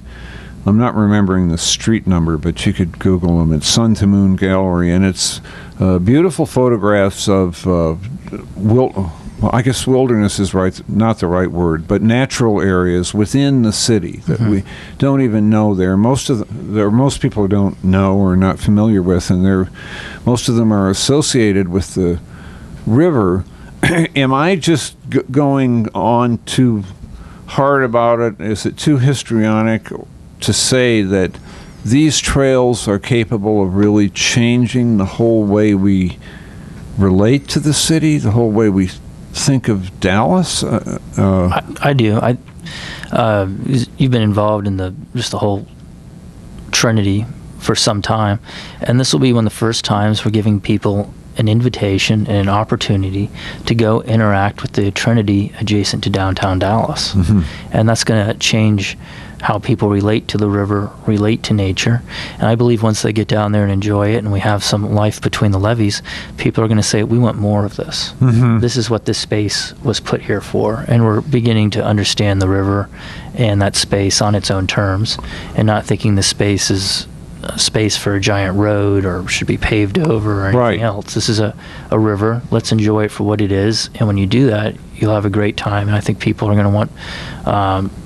S4: I'm not remembering the street number, but you could Google them. It's Sun to Moon Gallery, and it's beautiful photographs of I guess wilderness is not the right word, but natural areas within the city that we don't even know there. Most people don't know or are not familiar with, and most of them are associated with the river. Am I just going on too hard about it? Is it too histrionic to say that these trails are capable of really changing the whole way we relate to the city, the whole way we think of Dallas?
S5: I do. You've been involved in the whole Trinity for some time, and this will be one of the first times we're giving people an invitation and an opportunity to go interact with the Trinity adjacent to downtown Dallas. And that's going to change how people relate to the river, relate to nature. And I believe once they get down there and enjoy it, and we have some life between the levees, people are going to say, we want more of this. This is what this space was put here for. And we're beginning to understand the river and that space on its own terms, and not thinking the space is a space for a giant road or should be paved over or anything else. This is a river. Let's enjoy it for what it is. And when you do that, you'll have a great time. And I think people are going to want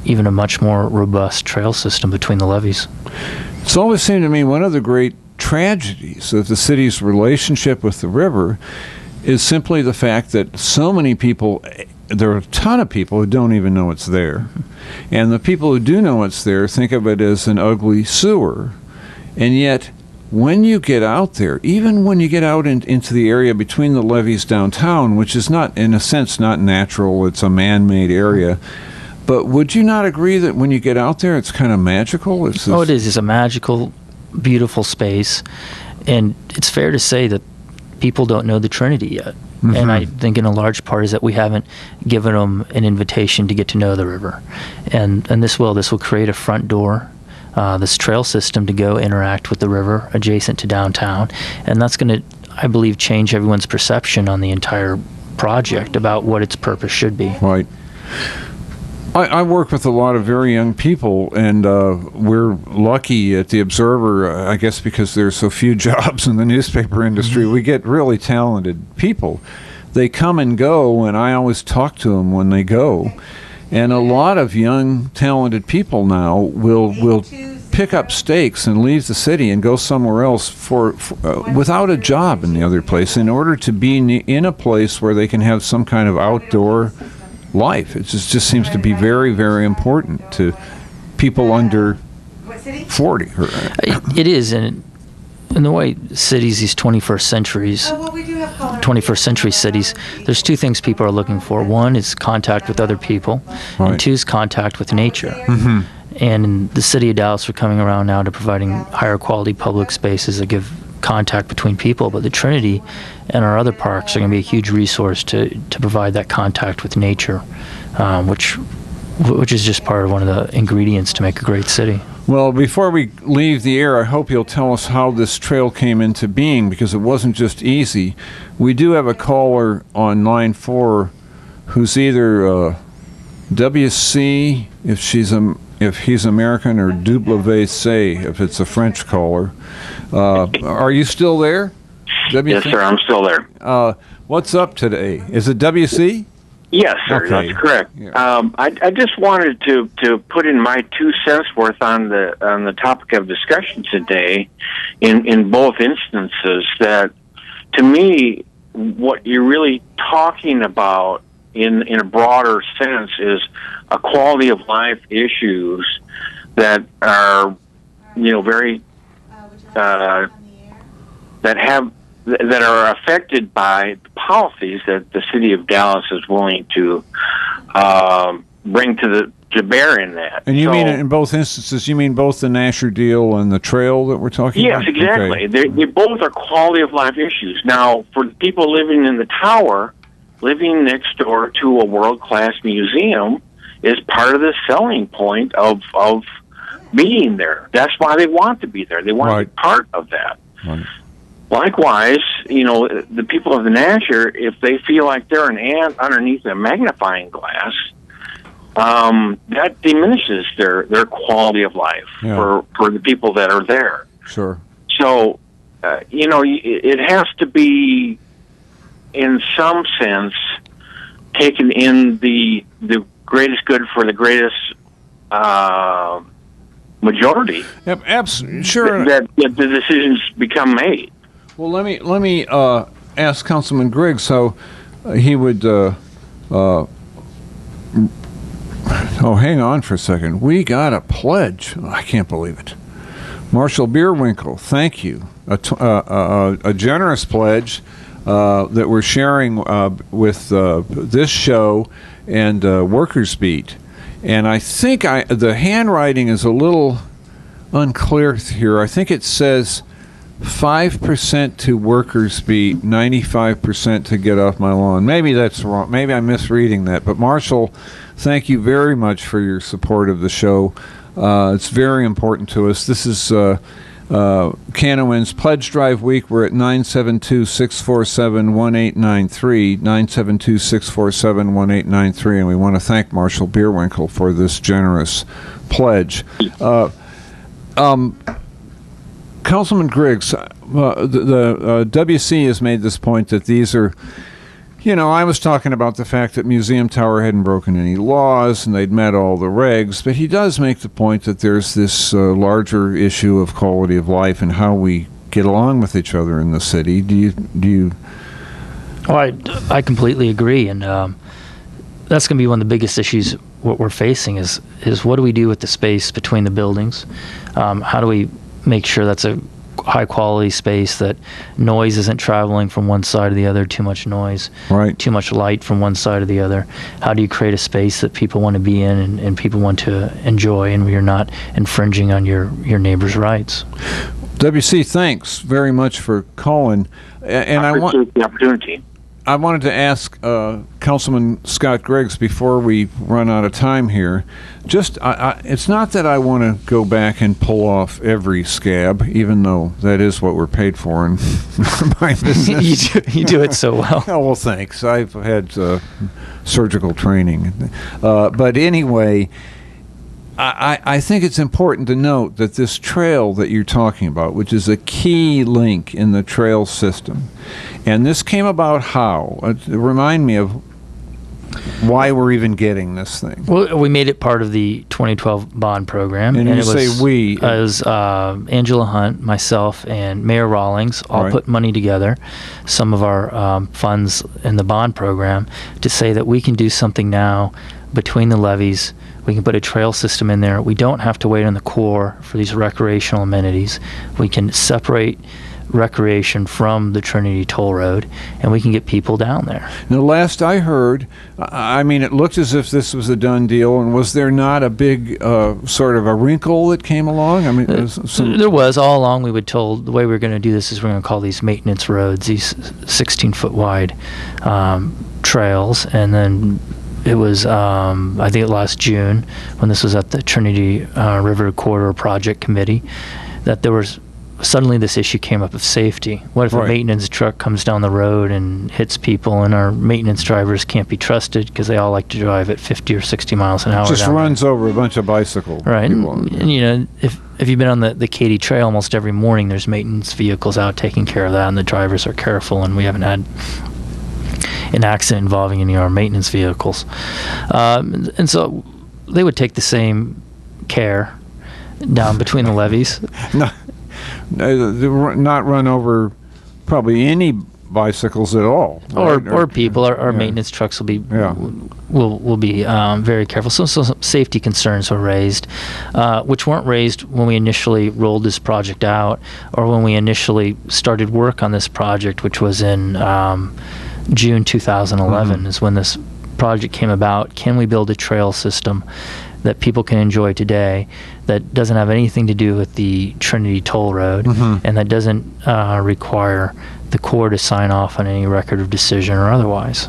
S5: even a much more robust trail system between the levees.
S4: It's always seemed to me one of the great tragedies of the city's relationship with the river is simply the fact that so many people, there are a ton of people who don't even know it's there. And the people who do know it's there think of it as an ugly sewer. And yet, when you get out there, even when you get out into the area between the levees downtown, which is not, in a sense, not natural, it's a man-made area, but would you not agree that when you get out there, it's kind of magical?
S5: It is. It's a magical, beautiful space. And it's fair to say that people don't know the Trinity yet. And I think in a large part is that we haven't given them an invitation to get to know the river. And this will create a front door, this trail system to go interact with the river adjacent to downtown. And that's going to, I believe, change everyone's perception on the entire project about what its purpose should be.
S4: Right. I work with a lot of very young people, and we're lucky at the Observer, I guess because there's so few jobs in the newspaper industry. We get really talented people. They come and go, and I always talk to them when they go. And a lot of young, talented people now will pick up stakes and leave the city and go somewhere else for without a job in the other place in order to be in a place where they can have some kind of outdoor life. It just seems to be very, very important to people under 40.
S5: It is, and in the way cities, these 21st century cities, there's two things people are looking for. One is contact with other people, and two is contact with nature. And in the city of Dallas, we're coming around now to providing higher quality public spaces that give contact between people, but the Trinity and our other parks are going to be a huge resource to provide that contact with nature, which is just part of one of the ingredients to make a great city.
S4: Well, before we leave the air, I hope you'll tell us how this trail came into being, because it wasn't just easy. We do have a caller on line 4 who's either WC, if he's American, or WC, if it's a French caller. Are you still there? WC?
S16: Yes, sir, I'm still there.
S4: What's up today? Is it WC?
S16: Yes, sir.
S4: Okay.
S16: That's correct.
S4: Yeah.
S16: I just wanted to put in my 2 cents worth on the topic of discussion today, in both instances. That, to me, what you're really talking about in a broader sense is a quality of life issues that are, very that are affected by the policies that the city of Dallas is willing to bring to bear in that.
S4: And you mean in both instances? You mean both the Nasher deal and the trail that we're talking about?
S16: Yes, exactly.
S4: Okay.
S16: They both are quality of life issues. Now, for the people living in the tower, living next door to a world-class museum is part of the selling point of being there. That's why they want to be there. They want to be part of that.
S4: Right.
S16: Likewise, the people of the Nasher, if they feel like they're an ant underneath a magnifying glass, that diminishes their quality of life for the people that are there.
S4: Sure.
S16: So, it has to be, in some sense, taken in the greatest good for the greatest majority.
S4: Yep, sure.
S16: That the decisions become made.
S4: Well, let me ask Councilman Griggs how he would. Hang on for a second. We got a pledge. I can't believe it. Marshall Bierwinkle, thank you. A generous pledge that we're sharing with this show and Workers Beat. And I think the handwriting is a little unclear here. I think it says 5% to Workers Beat, 95% to Get Off My Lawn. Maybe that's wrong. Maybe I'm misreading that. But Marshall, thank you very much for your support of the show. It's very important to us. This is KNON's Pledge Drive Week. We're at 972-647-1893, 972-647-1893, and we want to thank Marshall Bierwinkle for this generous pledge. Councilman Griggs, the WC has made this point that these are, I was talking about the fact that Museum Tower hadn't broken any laws and they'd met all the regs, but he does make the point that there's this larger issue of quality of life and how we get along with each other in the city. Do you?
S5: Oh, I completely agree, and that's going to be one of the biggest issues. What we're facing is what do we do with the space between the buildings? How do we make sure that's a high quality space, that noise isn't traveling from one side to the other, too much noise, too much light from one side to the other? How do you create a space that people want to be in and people want to enjoy, and where you're not infringing on your neighbor's rights?
S4: WC, thanks very much for calling. And
S16: I appreciate the opportunity.
S4: I wanted to ask Councilman Scott Griggs before we run out of time here. Just, it's not that I want to go back and pull off every scab, even though that is what we're paid for in my business.
S5: you do it so well.
S4: Oh, well, thanks. I've had surgical training. But anyway, I think it's important to note that this trail that you're talking about, which is a key link in the trail system, and this came about how? Remind me of why we're even getting this thing.
S5: Well, we made it part of the 2012 bond program.
S4: And you say we.
S5: It was Angela Hunt, myself, and Mayor Rawlings all put money together, some of our funds in the bond program, to say that we can do something now between the levees. We can put a trail system in there. We don't have to wait on the Corps for these recreational amenities. We can separate recreation from the Trinity Toll Road, and we can get people down there.
S4: Now, last I heard, it looked as if this was a done deal, and was there not a big sort of a wrinkle that came along?
S5: There was. All along we were told the way we were going to do this is we're going to call these maintenance roads, these 16-foot wide trails, and then it was, I think last June, when this was at the Trinity River Corridor Project Committee, that there was suddenly this issue came up of safety. What if a maintenance truck comes down the road and hits people, and our maintenance drivers can't be trusted because they all like to drive at 50 or 60 miles an hour?
S4: Just runs over a bunch of bicycle
S5: right.
S4: people.
S5: And if you've been on the Katy Trail, almost every morning there's maintenance vehicles out taking care of that, and the drivers are careful, and we haven't had an accident involving any of our maintenance vehicles. And so they would take the same care down between the levees.
S4: No, not run over probably any bicycles at all, right?
S5: or people. Our maintenance trucks will be will be very careful. So some safety concerns were raised, which weren't raised when we initially rolled this project out, or when we initially started work on this project, which was in June 2011. Is when this project came about. Can we build a trail system that people can enjoy today that doesn't have anything to do with the Trinity Toll Road, and that doesn't require the Corps to sign off on any record of decision or otherwise?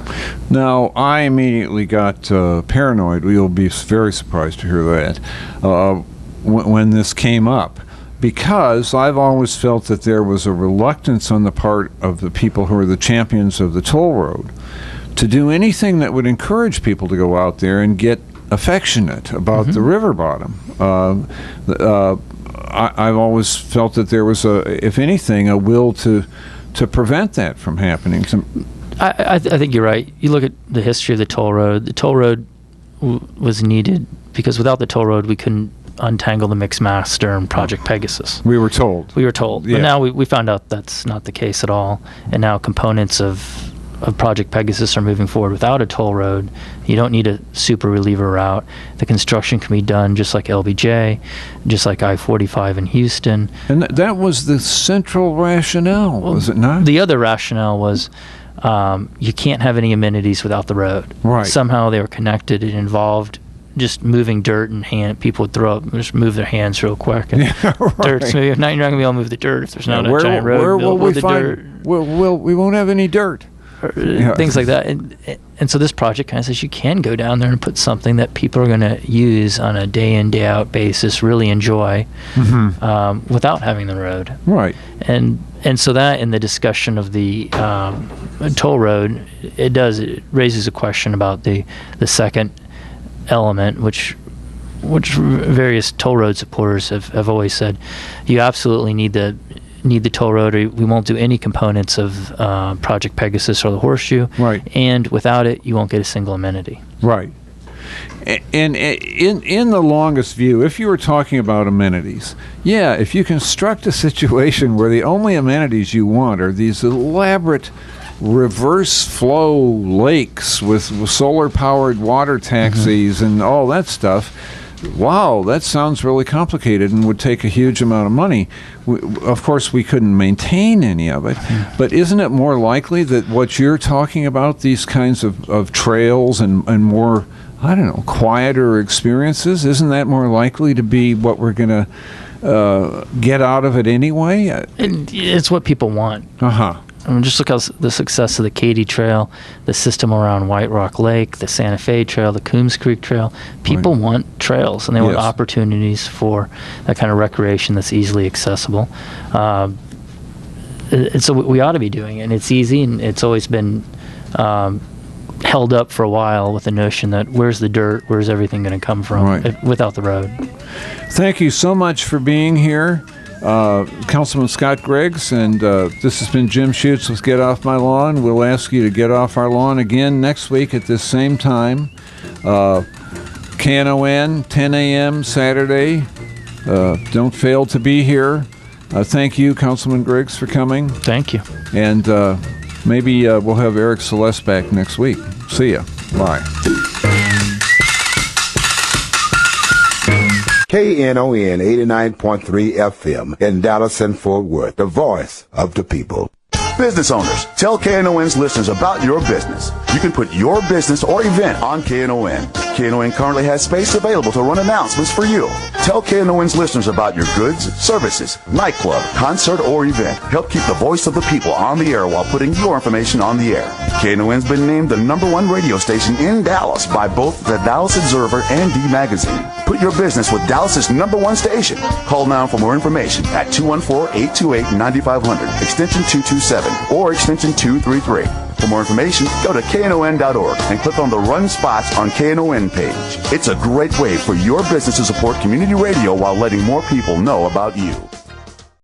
S4: Now, I immediately got paranoid. You'll be very surprised to hear that when this came up, because I've always felt that there was a reluctance on the part of the people who are the champions of the toll road to do anything that would encourage people to go out there and get affectionate about the river bottom. I've always felt that there was, if anything, a will to prevent that from happening.
S5: I think you're right. You look at the history of the toll road. The toll road was needed because without the toll road, we couldn't untangle the Mixmaster and Project Pegasus.
S4: We were told.
S5: But now we found out that's not the case at all. And now components of Project Pegasus are moving forward without a toll road. You don't need a super reliever route. The construction can be done just like LBJ, just like I-45 in Houston.
S4: And that was the central rationale, was it not?
S5: The other rationale was you can't have any amenities without the road.
S4: Right.
S5: Somehow they were connected. It involved just moving dirt and people would just move their hands real quick. And dirt's maybe, you're not going to be able to move the dirt if there's not a giant road.
S4: Where will we find? We won't have any dirt.
S5: Things like that, and so this project kind of says you can go down there and put something that people are going to use on a day in, day out basis, really enjoy, without having the road.
S4: Right.
S5: And so that in the discussion of the toll road, it raises a question about the second element, which various toll road supporters have always said you absolutely need the toll road, or we won't do any components of Project Pegasus or the Horseshoe.
S4: Right.
S5: And without it, you won't get a single amenity.
S4: Right. And in the longest view, if you were talking about amenities, if you construct a situation where the only amenities you want are these elaborate reverse flow lakes with solar-powered water taxis and all that stuff, wow, that sounds really complicated and would take a huge amount of money. Of course, we couldn't maintain any of it, but isn't it more likely that what you're talking about, these kinds of trails and more, I don't know, quieter experiences, isn't that more likely to be what we're going to get out of it anyway?
S5: It's what people want. I mean, just look at the success of the Katy Trail, the system around White Rock Lake, the Santa Fe Trail, the Coombs Creek Trail. People want trails, and they want opportunities for that kind of recreation that's easily accessible. And so we ought to be doing it, and it's easy, and it's always been held up for a while with the notion that where's the dirt, where's everything going to come from without the road.
S4: Thank you so much for being here. Councilman Scott Griggs, and this has been Jim Schutze with Get Off My Lawn. We'll ask you to get off our lawn again next week at this same time. KNON, 10 a.m. Saturday. Don't fail to be here. Thank you, Councilman Griggs, for coming.
S5: Thank you.
S4: And maybe we'll have Eric Celeste back next week. See ya. Bye.
S1: KNON 89.3 FM in Dallas and Fort Worth, the voice of the people.
S2: Business owners, tell KNON's listeners about your business. You can put your business or event on KNON. KNON currently has space available to run announcements for you. Tell KNON's listeners about your goods, services, nightclub, concert, or event. Help keep the voice of the people on the air while putting your information on the air. KNON's been named the #1 radio station in Dallas by both the Dallas Observer and D Magazine. Put your business with Dallas's #1 station. Call now for more information at 214-828-9500, extension 227, or extension 233. For more information, go to KNON.org and click on the Run Spots on KNON page. It's a great way for your business to support community radio while letting more people know about you.